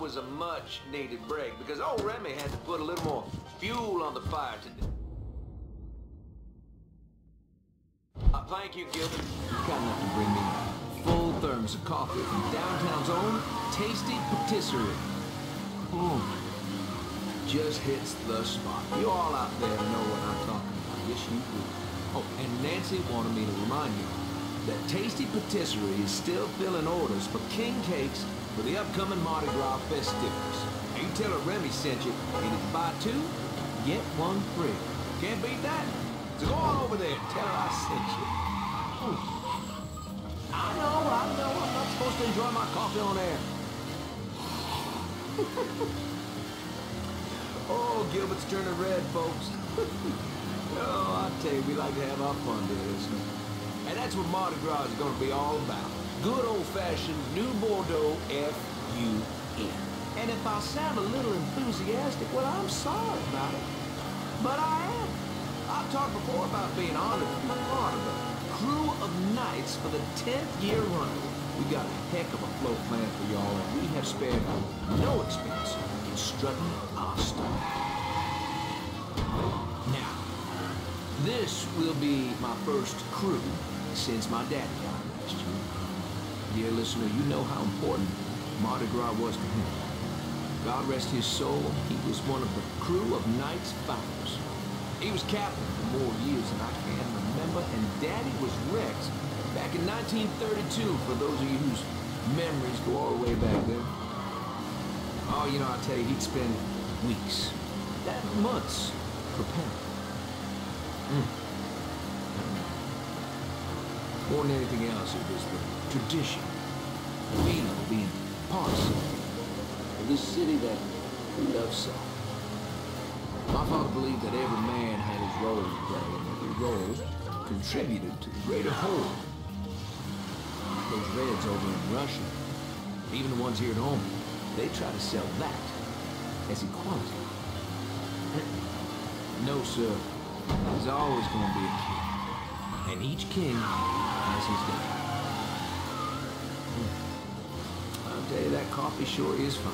was a much-needed break because old Remy had to put a little more fuel on the fire today. Thank you, Gilbert. You're kind enough to bring me a full thermos of coffee from downtown's own Tasty Patisserie. Just hits the spot. You all out there know what I'm talking about. Yes, you do. Oh, and Nancy wanted me to remind you that Tasty Patisserie is still filling orders for king cakes for the upcoming Mardi Gras festivities. And you tell her Remy sent you, and if you buy two, get one free. Can't beat that. So go on over there and tell her I sent you. I know, I'm not supposed to enjoy my coffee on air. Oh, Gilbert's turning red, folks. Oh, I tell you, we like to have our fun there, isn't it? And that's what Mardi Gras is going to be all about. Good old-fashioned New Bordeaux F-U-N. And if I sound a little enthusiastic, well, I'm sorry about it. But I am. I've talked before about being honored to be part of the crew of knights for the 10th year running. We got a heck of a float planned for y'all, and we have spared no expense in strutting our stuff. Now, this will be my first crew since my daddy died last year. Dear listener, you know how important Mardi Gras was to him. God rest his soul, he was one of the crew of Knights founders. He was captain for more years than I can remember, and Daddy was Rex back in 1932, for those of you whose memories go all the way back there. Oh, you know, I tell you, he'd spend weeks, months, preparing. More than anything else, it was the tradition, Vito being part of this city that we love so. My father believed that every man had his role to play, and every role contributed to the greater whole. Those Reds over in Russia, even the ones here at home, they try to sell that as equality. No, sir. There's always going to be a king. And each king has his day. I'll tell you, that coffee sure is fine.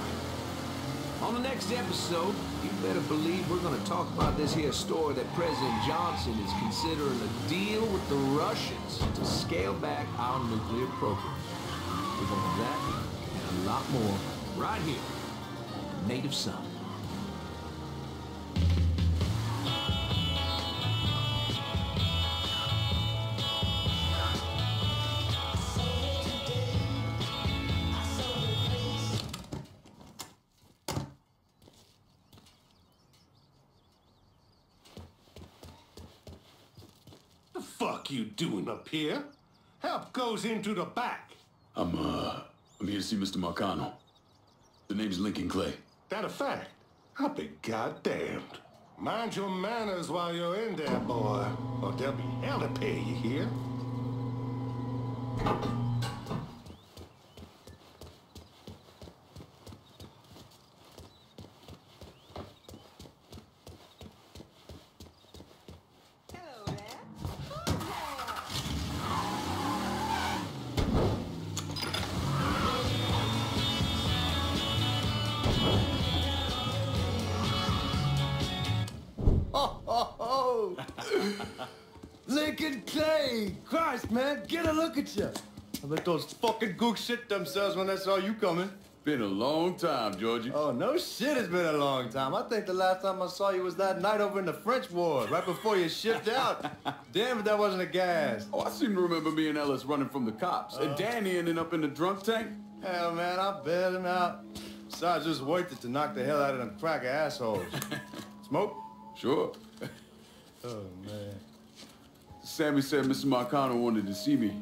On the next episode, you better believe we're going to talk about this here story that President Johnson is considering a deal with the Russians to scale back our nuclear program. We're going to have that and a lot more right here, Native Son. The fuck you doing up here? Help goes into the back. I'm here to see Mr. Marcano. The name's Lincoln Clay. That a fact? I'll be goddamned. Mind your manners while you're in there, boy, or there'll be hell to pay, you hear? Lincoln Clay! Christ, man, get a look at you. I bet those fucking gooks shit themselves when they saw you coming. Been a long time, Georgie. Oh, no shit, it's been a long time. I think the last time I saw you was that night over in the French Ward, right before you shipped out. Damn if that wasn't a gas. Oh, I seem to remember me and Ellis running from the cops. And Danny ending up in the drunk tank. Hell, man, I bailed him out. Besides, just worth it to knock the hell out of them cracker assholes. Smoke? Sure. Oh, man. Sammy said Mr. Marcano wanted to see me.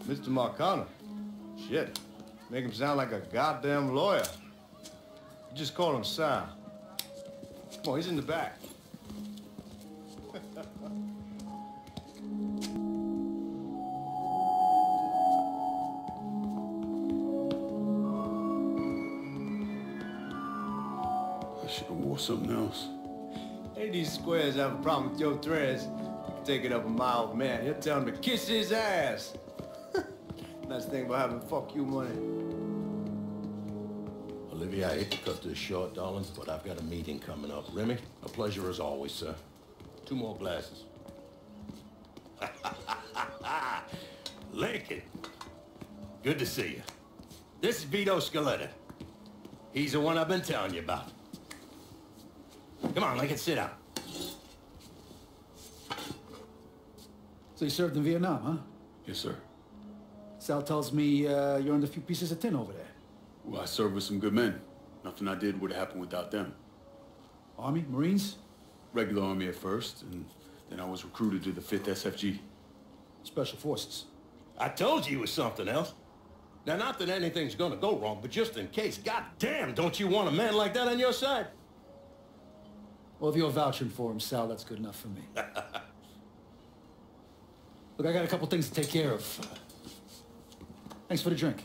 Mr. Marcano? Shit. Make him sound like a goddamn lawyer. You just call him Sam. Come on, he's in the back. I should have wore something else. Hey, these squares have a problem with your threads. You can take it up with my old man. He'll tell him to kiss his ass. Nice thing about having fuck you money. I'll Olivia, I hate to cut this short, darling, but I've got a meeting coming up. Remy, a pleasure as always, sir. 2 more glasses. Lincoln, good to see you. This is Vito Scaletta. He's the one I've been telling you about. Come on, Lincoln, sit down. So you served in Vietnam, huh? Yes, sir. Sal tells me you earned a few pieces of tin over there. Well, I served with some good men. Nothing I did would have happened without them. Army? Marines? Regular Army at first, and then I was recruited to the 5th SFG. Special Forces. I told you it was something else. Now, not that anything's gonna go wrong, but just in case, goddamn, don't you want a man like that on your side? Well, if you're vouching for him, Sal, that's good enough for me. Look, I got a couple things to take care of. Thanks for the drink.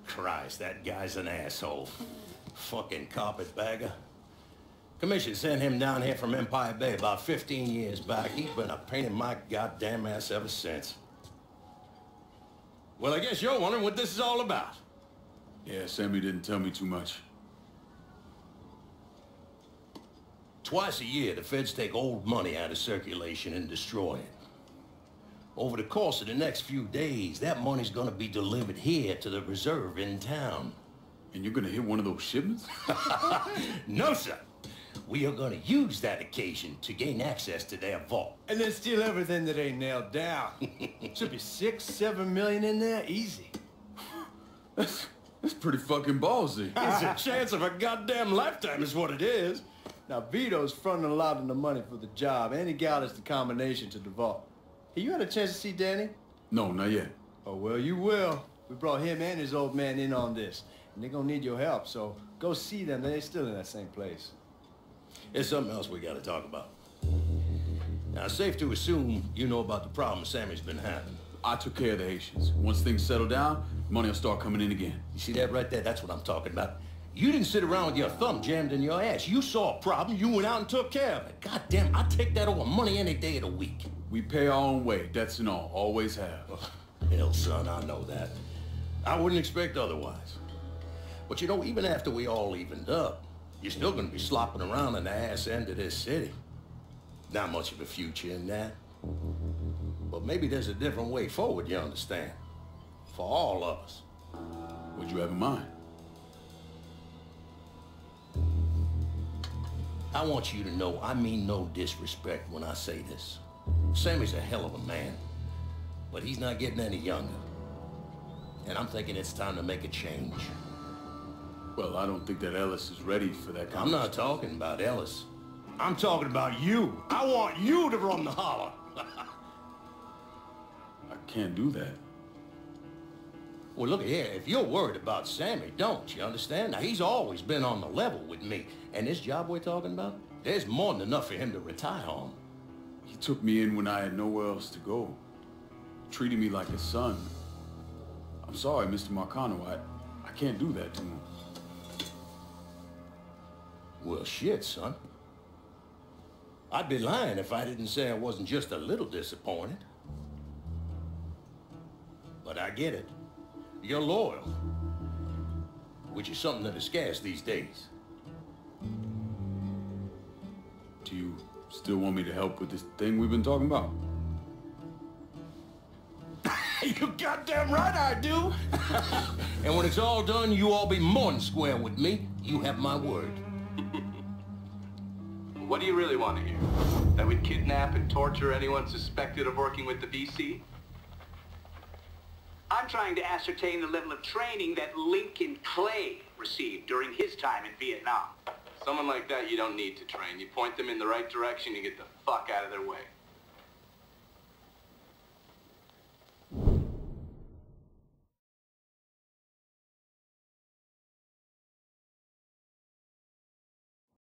Christ, that guy's an asshole. Fucking carpetbagger. Commission sent him down here from Empire Bay about 15 years back. He's been a pain in my goddamn ass ever since. Well, I guess you're wondering what this is all about. Yeah, Sammy didn't tell me too much. Twice a year, the feds take old money out of circulation and destroy it. Over the course of the next few days, that money's gonna be delivered here to the reserve in town. And you're gonna hit one of those shipments? No, sir. We are gonna use that occasion to gain access to their vault. And then steal everything that ain't nailed down. Should be 6, 7 million in there, easy. That's pretty fucking ballsy. It's a chance of a goddamn lifetime is what it is. Now, Vito's fronting a lot of the money for the job, and he got us the combination to the vault. Hey, you had a chance to see Danny? No, not yet. Oh, well, you will. We brought him and his old man in on this, and they're gonna need your help, so go see them. They're still in that same place. There's something else we gotta talk about. Now, it's safe to assume you know about the problem Sammy's been having. I took care of the Haitians. Once things settle down, money will start coming in again. You see that right there? That's what I'm talking about. You didn't sit around with your thumb jammed in your ass. You saw a problem, you went out and took care of it. God damn, I'd take that over money any day of the week. We pay our own way, debts and all. Always have. Oh, hell, son, I know that. I wouldn't expect otherwise. But you know, even after we all evened up, you're still gonna be slopping around in the ass end of this city. Not much of a future in that. But maybe there's a different way forward, you understand? For all of us. What'd you have in mind? I want you to know I mean no disrespect when I say this. Sammy's a hell of a man, but he's not getting any younger. And I'm thinking it's time to make a change. Well, I don't think that Ellis is ready for that kind I'm not talking about Ellis. I'm talking about you. I want you to run the holler. I can't do that. Well, look here, if you're worried about Sammy, don't, you understand? Now, he's always been on the level with me. And this job we're talking about, there's more than enough for him to retire on. He took me in when I had nowhere else to go. Treated me like his son. I'm sorry, Mr. Marcano. I can't do that to him. Well, shit, son. I'd be lying if I didn't say I wasn't just a little disappointed. But I get it. You're loyal. Which is something that is scarce these days. Do you still want me to help with this thing we've been talking about? You goddamn right I do! And when it's all done, you all be more than square with me. You have my word. What do you really want to hear? That we'd kidnap and torture anyone suspected of working with the VC? I'm trying to ascertain the level of training that Lincoln Clay received during his time in Vietnam. Someone like that you don't need to train. You point them in the right direction, you get the fuck out of their way.